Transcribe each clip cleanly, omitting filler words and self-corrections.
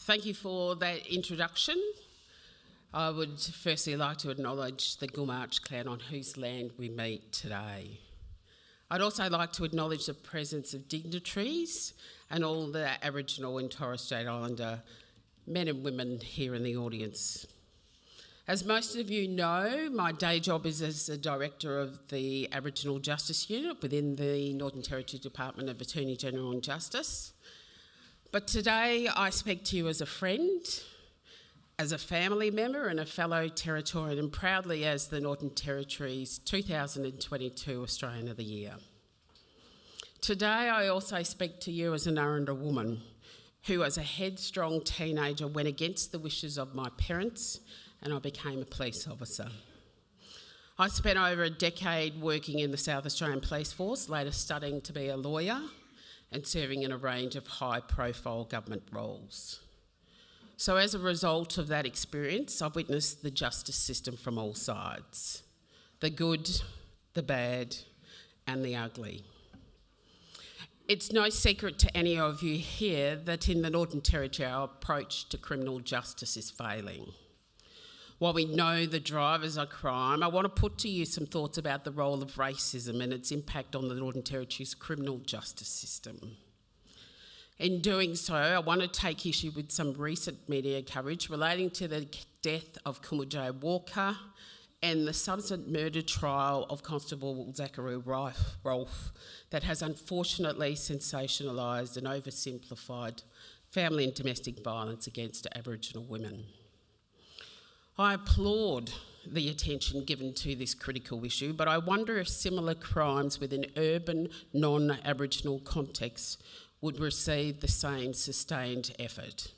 Thank you for that introduction. I would firstly like to acknowledge the Gulkula clan on whose land we meet today. I'd also like to acknowledge the presence of dignitaries and all the Aboriginal and Torres Strait Islander men and women here in the audience. As most of you know, my day job is as the Director of the Aboriginal Justice Unit within the Northern Territory Department of Attorney General and Justice. But today I speak to you as a friend, as a family member and a fellow Territorian, and proudly as the Northern Territory's 2022 Australian of the Year. Today I also speak to you as an Arnhem woman who as a headstrong teenager went against the wishes of my parents and I became a police officer. I spent over a decade working in the South Australian Police Force, later studying to be a lawyer and serving in a range of high-profile government roles. So as a result of that experience, I've witnessed the justice system from all sides, the good, the bad, and the ugly. It's no secret to any of you here that in the Northern Territory, our approach to criminal justice is failing. While we know the drivers of crime, I want to put to you some thoughts about the role of racism and its impact on the Northern Territory's criminal justice system. In doing so, I want to take issue with some recent media coverage relating to the death of Kumujay Walker and the subsequent murder trial of Constable Zachary Rolfe that has unfortunately sensationalised and oversimplified family and domestic violence against Aboriginal women. I applaud the attention given to this critical issue, but I wonder if similar crimes within urban, non-Aboriginal contexts would receive the same sustained effort.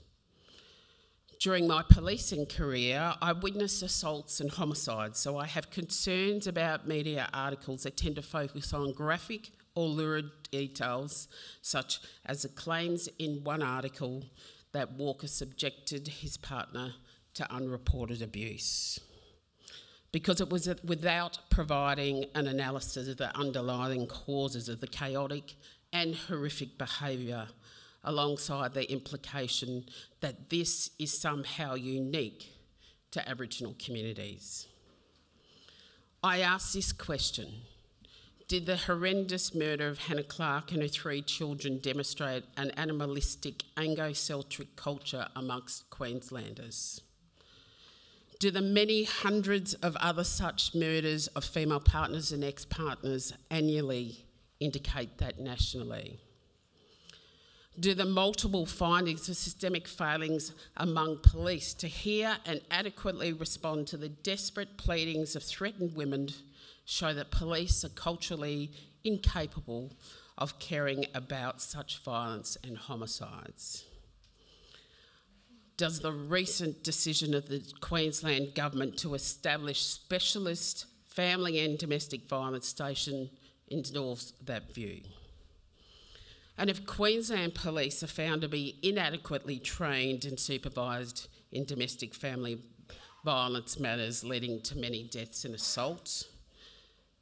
During my policing career, I witnessed assaults and homicides, so I have concerns about media articles that tend to focus on graphic or lurid details, such as the claims in one article that Walker subjected his partner to unreported abuse, because it was without providing an analysis of the underlying causes of the chaotic and horrific behaviour, alongside the implication that this is somehow unique to Aboriginal communities. I ask this question: did the horrendous murder of Hannah Clark and her 3 children demonstrate an animalistic Anglo-Celtic culture amongst Queenslanders? Do the many hundreds of other such murders of female partners and ex-partners annually indicate that nationally? Do the multiple findings of systemic failings among police to hear and adequately respond to the desperate pleadings of threatened women show that police are culturally incapable of caring about such violence and homicides? Does the recent decision of the Queensland Government to establish specialist family and domestic violence station endorse that view? And if Queensland police are found to be inadequately trained and supervised in domestic family violence matters leading to many deaths and assaults,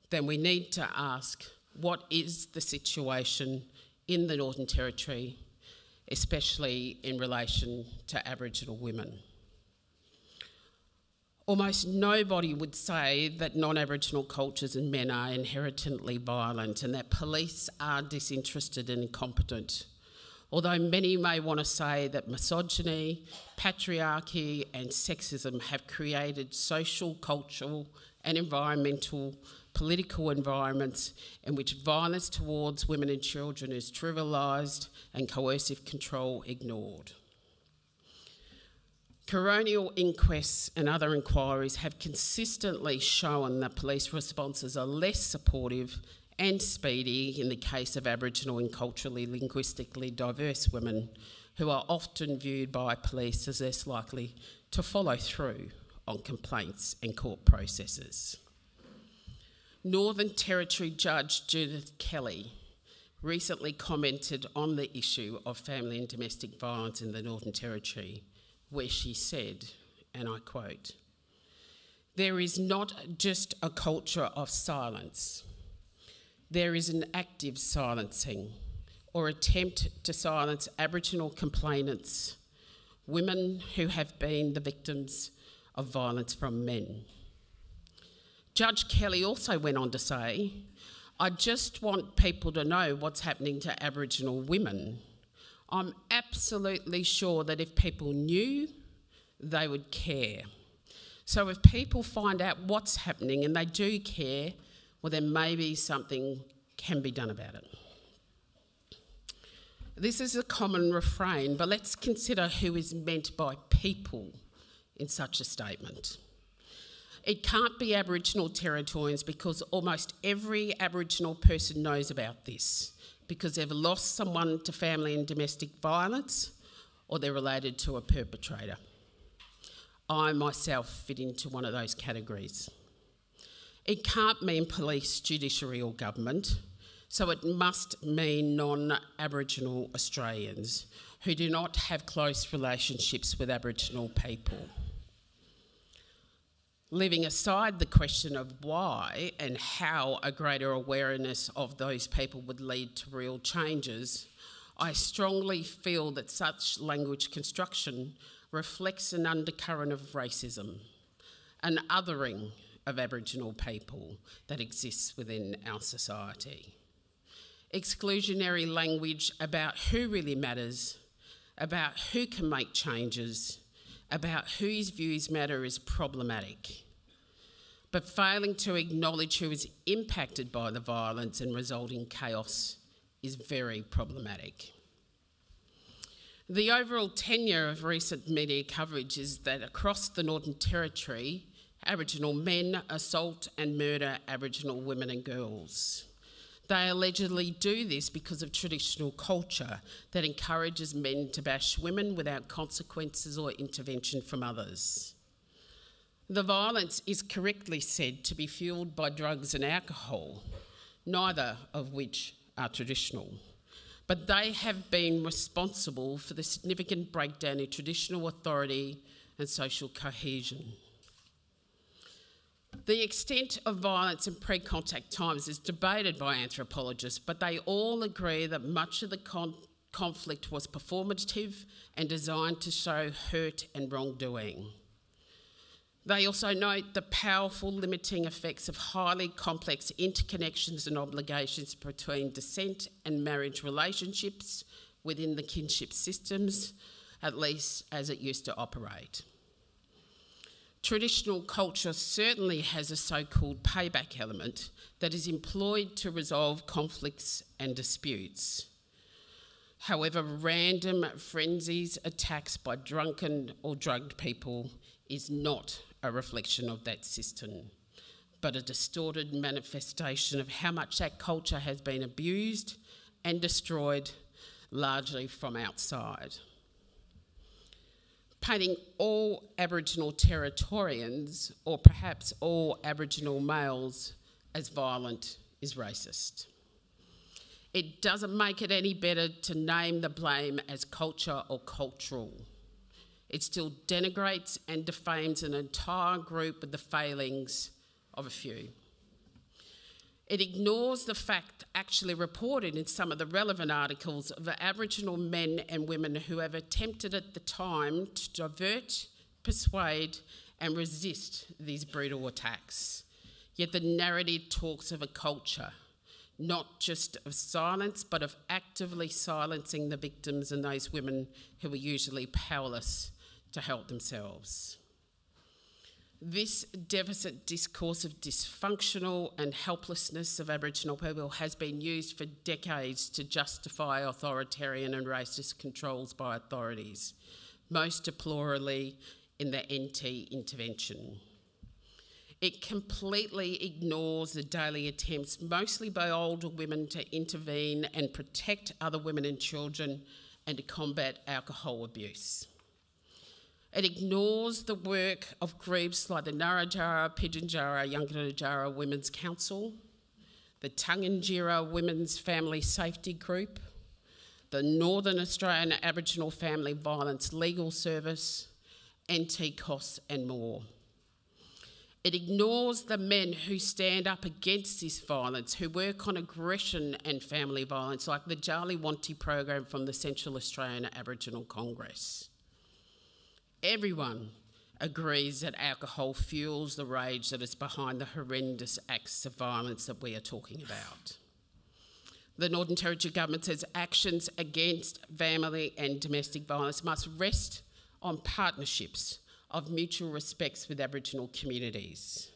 then we need to ask, what is the situation in the Northern Territory, especially in relation to Aboriginal women? Almost nobody would say that non-Aboriginal cultures and men are inherently violent and that police are disinterested and incompetent, although many may want to say that misogyny, patriarchy and sexism have created social, cultural and environmental political environments in which violence towards women and children is trivialised and coercive control ignored. Coronial inquests and other inquiries have consistently shown that police responses are less supportive and speedy in the case of Aboriginal and culturally linguistically diverse women, who are often viewed by police as less likely to follow through on complaints and court processes. Northern Territory Judge Judith Kelly recently commented on the issue of family and domestic violence in the Northern Territory, where she said, and I quote, "There is not just a culture of silence. There is an active silencing or attempt to silence Aboriginal complainants women who have been the victims of violence from men. Judge Kelly also went on to say, "I just want people to know what's happening to Aboriginal women. I'm absolutely sure that if people knew, they would care. So if people find out what's happening and they do care, well, then maybe something can be done about it." This is a common refrain, but let's consider who is meant by people in such a statement. It can't be Aboriginal Territorians because almost every Aboriginal person knows about this, because they've lost someone to family and domestic violence or they're related to a perpetrator. I myself fit into one of those categories. It can't mean police, judiciary or government, so it must mean non-Aboriginal Australians who do not have close relationships with Aboriginal people. Leaving aside the question of why and how a greater awareness of those people would lead to real changes, I strongly feel that such language construction reflects an undercurrent of racism, an othering of Aboriginal people that exists within our society. Exclusionary language about who really matters, about who can make changes, about whose views matter is problematic. But failing to acknowledge who is impacted by the violence and resulting chaos is very problematic. The overall tenure of recent media coverage is that across the Northern Territory, Aboriginal men assault and murder Aboriginal women and girls. They allegedly do this because of traditional culture that encourages men to bash women without consequences or intervention from others. The violence is correctly said to be fuelled by drugs and alcohol, neither of which are traditional, but they have been responsible for the significant breakdown in traditional authority and social cohesion. The extent of violence in pre-contact times is debated by anthropologists, but they all agree that much of the conflict was performative and designed to show hurt and wrongdoing. They also note the powerful limiting effects of highly complex interconnections and obligations between descent and marriage relationships within the kinship systems, at least as it used to operate. Traditional culture certainly has a so-called payback element that is employed to resolve conflicts and disputes. However, random frenzies, attacks by drunken or drugged people is not a reflection of that system, but a distorted manifestation of how much that culture has been abused and destroyed, largely from outside. Painting all Aboriginal Territorians, or perhaps all Aboriginal males, as violent is racist. It doesn't make it any better to name the blame as culture or cultural. It still denigrates and defames an entire group with the failings of a few. It ignores the fact actually reported in some of the relevant articles of Aboriginal men and women who have attempted at the time to divert, persuade and resist these brutal attacks. Yet the narrative talks of a culture, not just of silence, but of actively silencing the victims and those women who are usually powerless to help themselves. This deficit discourse of dysfunctional and helplessness of Aboriginal people has been used for decades to justify authoritarian and racist controls by authorities, most deplorably in the NT intervention. It completely ignores the daily attempts, mostly by older women, to intervene and protect other women and children and to combat alcohol abuse. It ignores the work of groups like the Narrajara, Pidginjara, Yunganjara Women's Council, the Tunganjira Women's Family Safety Group, the Northern Australian Aboriginal Family Violence Legal Service, NTCOS and more. It ignores the men who stand up against this violence, who work on aggression and family violence, like the Jali Wanti program from the Central Australian Aboriginal Congress. everyone agrees that alcohol fuels the rage that is behind the horrendous acts of violence that we are talking about. The Northern Territory Government says actions against family and domestic violence must rest on partnerships of mutual respect with Aboriginal communities.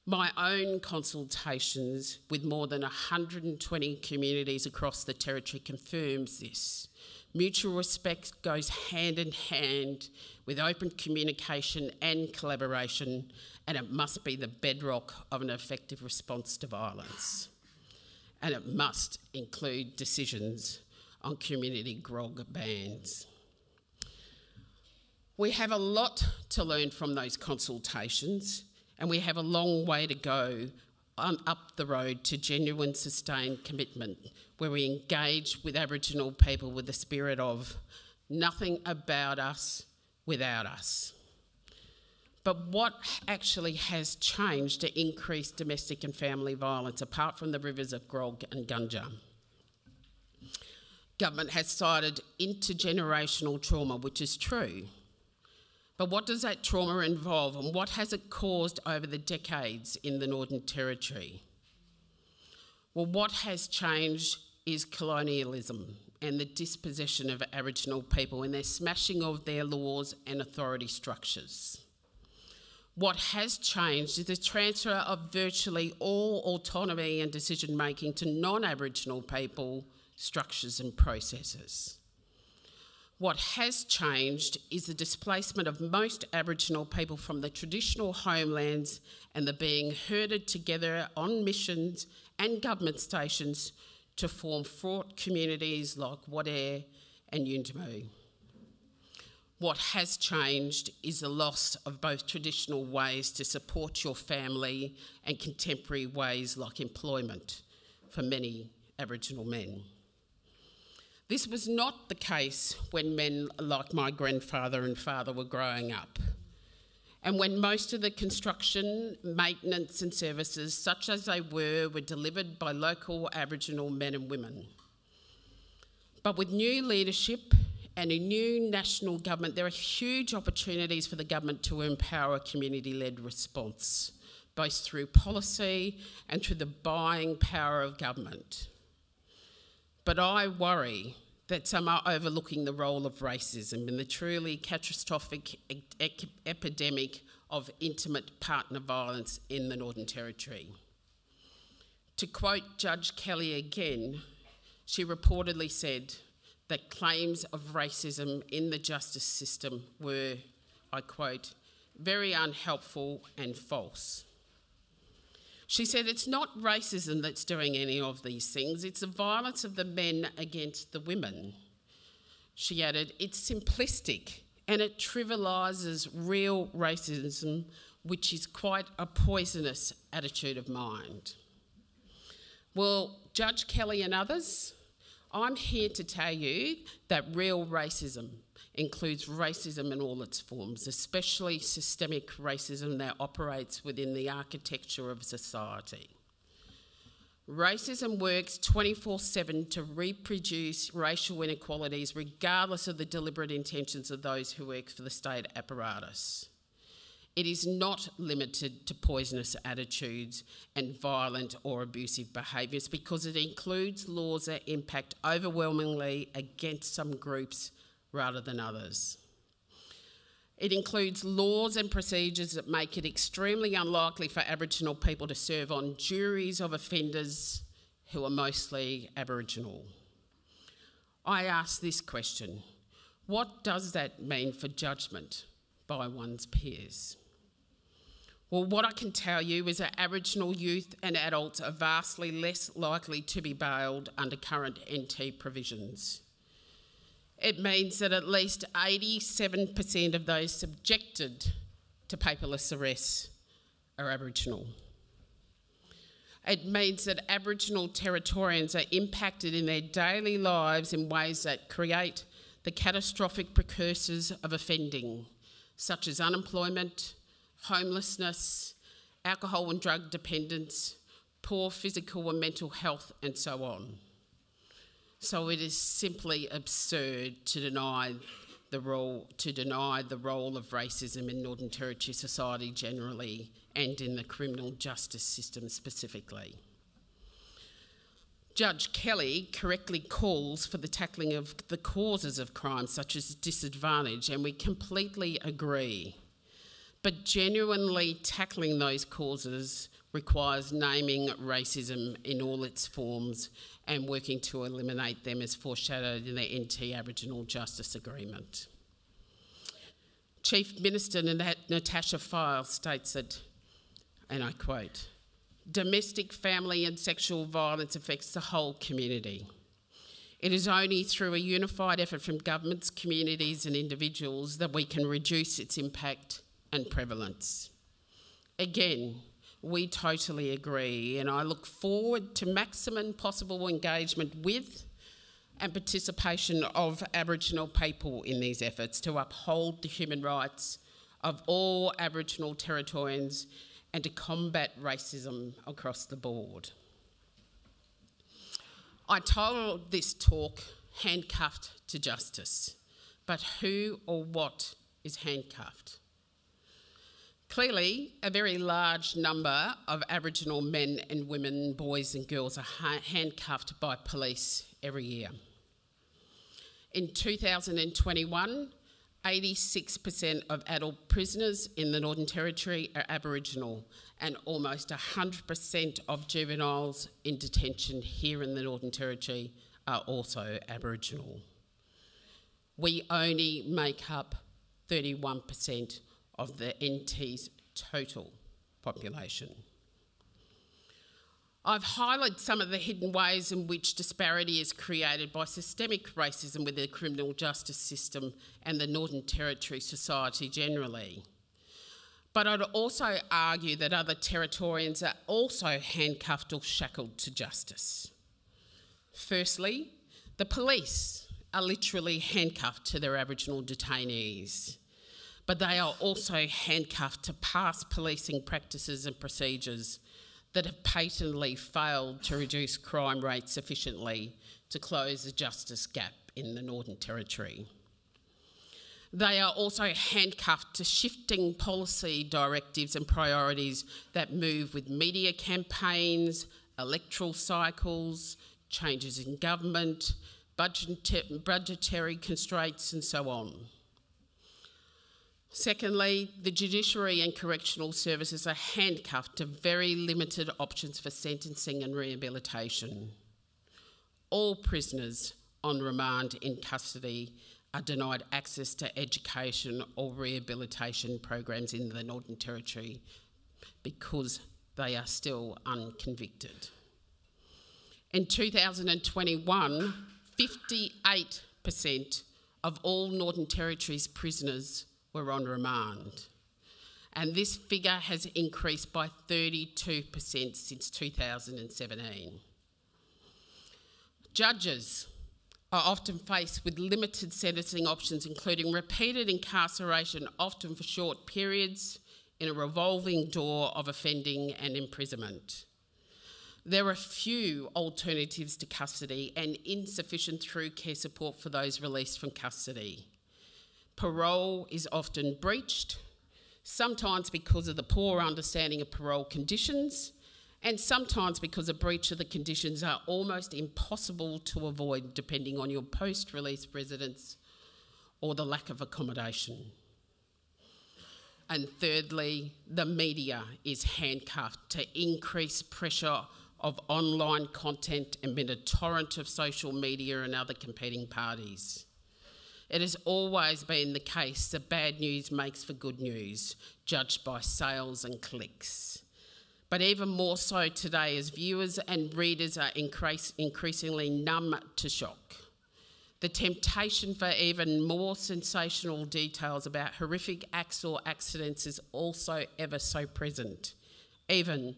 My own consultations with more than 120 communities across the Territory confirms this. Mutual respect goes hand in hand with open communication and collaboration, and it must be the bedrock of an effective response to violence. And it must include decisions on community grog bans. We have a lot to learn from those consultations, and we have a long way to go up the road to genuine sustained commitment, where we engage with Aboriginal people with the spirit of nothing about us without us. But what actually has changed to increase domestic and family violence, apart from the rivers of grog and gunja? Government has cited intergenerational trauma, which is true. But what does that trauma involve, and what has it caused over the decades in the Northern Territory? Well, what has changed is colonialism and the dispossession of Aboriginal people and their smashing of their laws and authority structures. What has changed is the transfer of virtually all autonomy and decision-making to non-Aboriginal people, structures and processes. What has changed is the displacement of most Aboriginal people from the traditional homelands and the being herded together on missions and government stations to form fraught communities like Wadeye and Yundamu. What has changed is the loss of both traditional ways to support your family and contemporary ways like employment for many Aboriginal men. This was not the case when men like my grandfather and father were growing up, and when most of the construction, maintenance and services, such as they were delivered by local Aboriginal men and women. But with new leadership and a new national government, there are huge opportunities for the government to empower a community-led response, both through policy and through the buying power of government. But I worry that some are overlooking the role of racism in the truly catastrophic epidemic of intimate partner violence in the Northern Territory. To quote Judge Kelly again, she reportedly said that claims of racism in the justice system were, I quote, very unhelpful and false. She said it's not racism that's doing any of these things, it's the violence of the men against the women. She added, it's simplistic and it trivialises real racism, which is quite a poisonous attitude of mind. Well, Judge Kelly and others, I'm here to tell you that real racism includes racism in all its forms, especially systemic racism that operates within the architecture of society. Racism works 24/7 to reproduce racial inequalities regardless of the deliberate intentions of those who work for the state apparatus. It is not limited to poisonous attitudes and violent or abusive behaviours because it includes laws that impact overwhelmingly against some groups rather than others. It includes laws and procedures that make it extremely unlikely for Aboriginal people to serve on juries of offenders who are mostly Aboriginal. I ask this question: what does that mean for judgment by one's peers? Well, what I can tell you is that Aboriginal youth and adults are vastly less likely to be bailed under current NT provisions. It means that at least 87% of those subjected to paperless arrests are Aboriginal. It means that Aboriginal Territorians are impacted in their daily lives in ways that create the catastrophic precursors of offending, such as unemployment, homelessness, alcohol and drug dependence, poor physical and mental health, and so on. So it is simply absurd to deny to deny the role of racism in Northern Territory society generally and in the criminal justice system specifically. Judge Kelly correctly calls for the tackling of the causes of crime such as disadvantage, and we completely agree. But genuinely tackling those causes requires naming racism in all its forms and working to eliminate them as foreshadowed in the NT Aboriginal Justice Agreement. Chief Minister Natasha Fyles states that, and I quote, "Domestic, family and sexual violence affects the whole community. It is only through a unified effort from governments, communities and individuals that we can reduce its impact and prevalence." Again, we totally agree, and I look forward to maximum possible engagement with and participation of Aboriginal people in these efforts to uphold the human rights of all Aboriginal Territorians and to combat racism across the board. I titled this talk Handcuffed to Justice, but who or what is handcuffed? Clearly, a very large number of Aboriginal men and women, boys and girls are handcuffed by police every year. In 2021, 86% of adult prisoners in the Northern Territory are Aboriginal, and almost 100% of juveniles in detention here in the Northern Territory are also Aboriginal. We only make up 31% of the NT's total population. I've highlighted some of the hidden ways in which disparity is created by systemic racism within the criminal justice system and the Northern Territory society generally. But I'd also argue that other Territorians are also handcuffed or shackled to justice. Firstly, the police are literally handcuffed to their Aboriginal detainees, but they are also handcuffed to past policing practices and procedures that have patently failed to reduce crime rates sufficiently to close the justice gap in the Northern Territory. They are also handcuffed to shifting policy directives and priorities that move with media campaigns, electoral cycles, changes in government, budgetary constraints and so on. Secondly, the judiciary and correctional services are handcuffed to very limited options for sentencing and rehabilitation. All prisoners on remand in custody are denied access to education or rehabilitation programs in the Northern Territory because they are still unconvicted. In 2021, 58% of all Northern Territory's prisoners were on remand, and this figure has increased by 32% since 2017. Judges are often faced with limited sentencing options, including repeated incarceration, often for short periods, in a revolving door of offending and imprisonment. There are few alternatives to custody and insufficient through care support for those released from custody. Parole is often breached, sometimes because of the poor understanding of parole conditions, and sometimes because a breach of the conditions are almost impossible to avoid depending on your post-release residence or the lack of accommodation. And thirdly, the media is handcuffed to increase pressure of online content amid a torrent of social media and other competing parties. It has always been the case that bad news makes for good news, judged by sales and clicks. But even more so today, as viewers and readers are increasingly numb to shock. The temptation for even more sensational details about horrific acts or accidents is also ever so present, even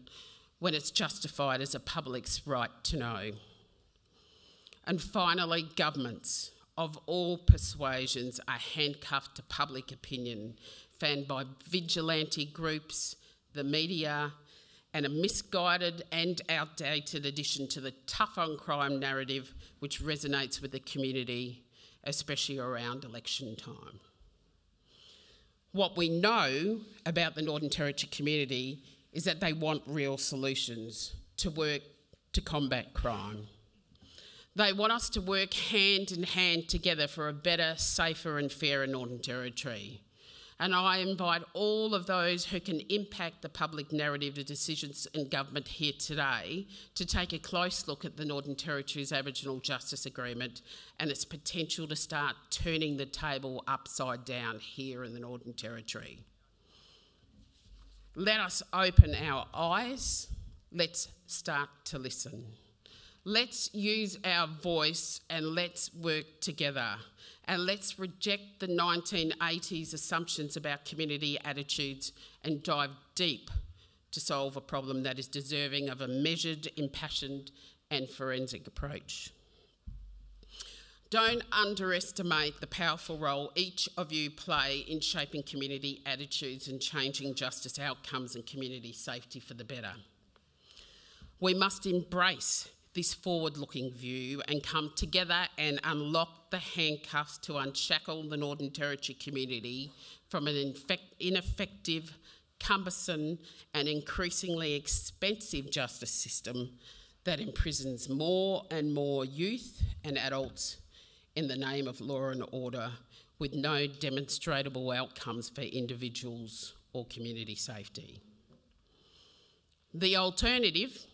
when it's justified as a public's right to know. And finally, governments of all persuasions are handcuffed to public opinion, fanned by vigilante groups, the media, and a misguided and outdated addition to the tough on crime narrative which resonates with the community especially around election time. What we know about the Northern Territory community is that they want real solutions to work to combat crime. They want us to work hand in hand together for a better, safer and fairer Northern Territory. And I invite all of those who can impact the public narrative of decisions in government here today to take a close look at the Northern Territory's Aboriginal Justice Agreement and its potential to start turning the table upside down here in the Northern Territory. Let us open our eyes. Let's start to listen. Let's use our voice and let's work together. And let's reject the 1980s assumptions about community attitudes and dive deep to solve a problem that is deserving of a measured, impassioned and forensic approach. Don't underestimate the powerful role each of you play in shaping community attitudes and changing justice outcomes and community safety for the better. We must embrace this forward-looking view and come together and unlock the handcuffs to unshackle the Northern Territory community from an ineffective, cumbersome and increasingly expensive justice system that imprisons more and more youth and adults in the name of law and order with no demonstrable outcomes for individuals or community safety. The alternative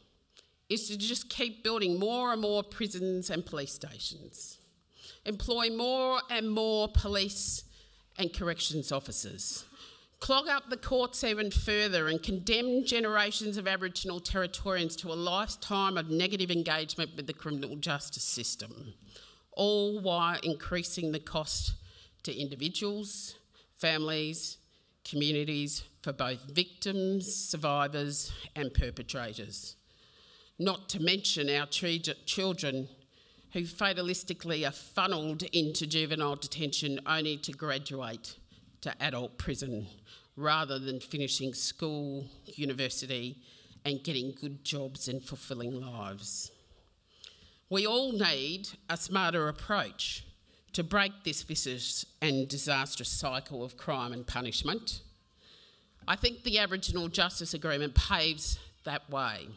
is to just keep building more and more prisons and police stations, employ more and more police and corrections officers, clog up the courts even further and condemn generations of Aboriginal Territorians to a lifetime of negative engagement with the criminal justice system, all while increasing the cost to individuals, families, communities for both victims, survivors and perpetrators. Not to mention our children who fatalistically are funnelled into juvenile detention only to graduate to adult prison rather than finishing school, university and getting good jobs and fulfilling lives. We all need a smarter approach to break this vicious and disastrous cycle of crime and punishment. I think the Aboriginal Justice Agreement paves that way.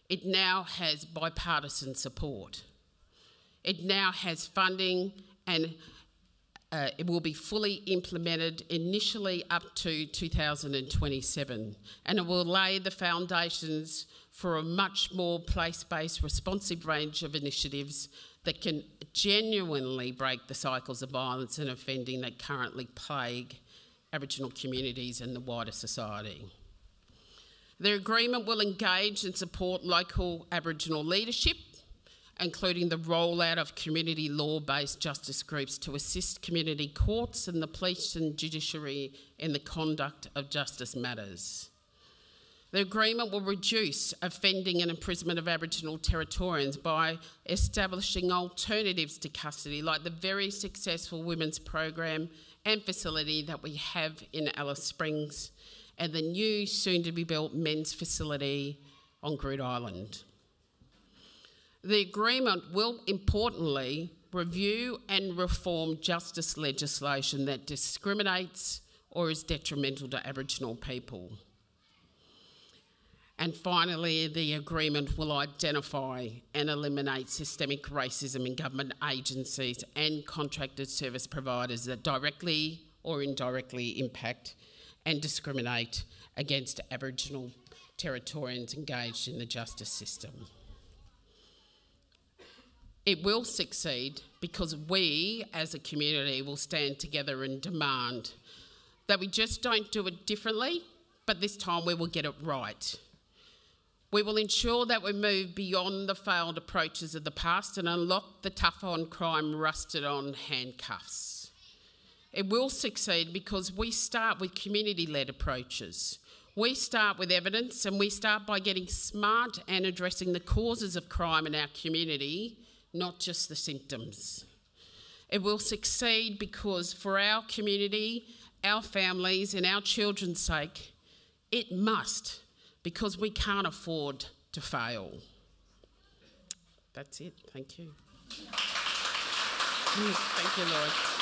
It now has bipartisan support. It now has funding and it will be fully implemented initially up to 2027, and it will lay the foundations for a much more place-based responsive range of initiatives that can genuinely break the cycles of violence and offending that currently plague Aboriginal communities and the wider society. The agreement will engage and support local Aboriginal leadership, including the rollout of community law-based justice groups to assist community courts and the police and judiciary in the conduct of justice matters. The agreement will reduce offending and imprisonment of Aboriginal Territorians by establishing alternatives to custody, like the very successful women's program and facility that we have in Alice Springs, and the new soon-to-be-built men's facility on Groote Island. The agreement will, importantly, review and reform justice legislation that discriminates or is detrimental to Aboriginal people. And finally, the agreement will identify and eliminate systemic racism in government agencies and contracted service providers that directly or indirectly impact and discriminate against Aboriginal Territorians engaged in the justice system. It will succeed because we, as a community, will stand together and demand that we just don't do it differently, but this time we will get it right. We will ensure that we move beyond the failed approaches of the past and unlock the tough-on-crime, rusted-on handcuffs. It will succeed because we start with community-led approaches. We start with evidence, and we start by getting smart and addressing the causes of crime in our community, not just the symptoms. It will succeed because for our community, our families and our children's sake, it must, because we can't afford to fail. That's it. Thank you. Thank you, Lord.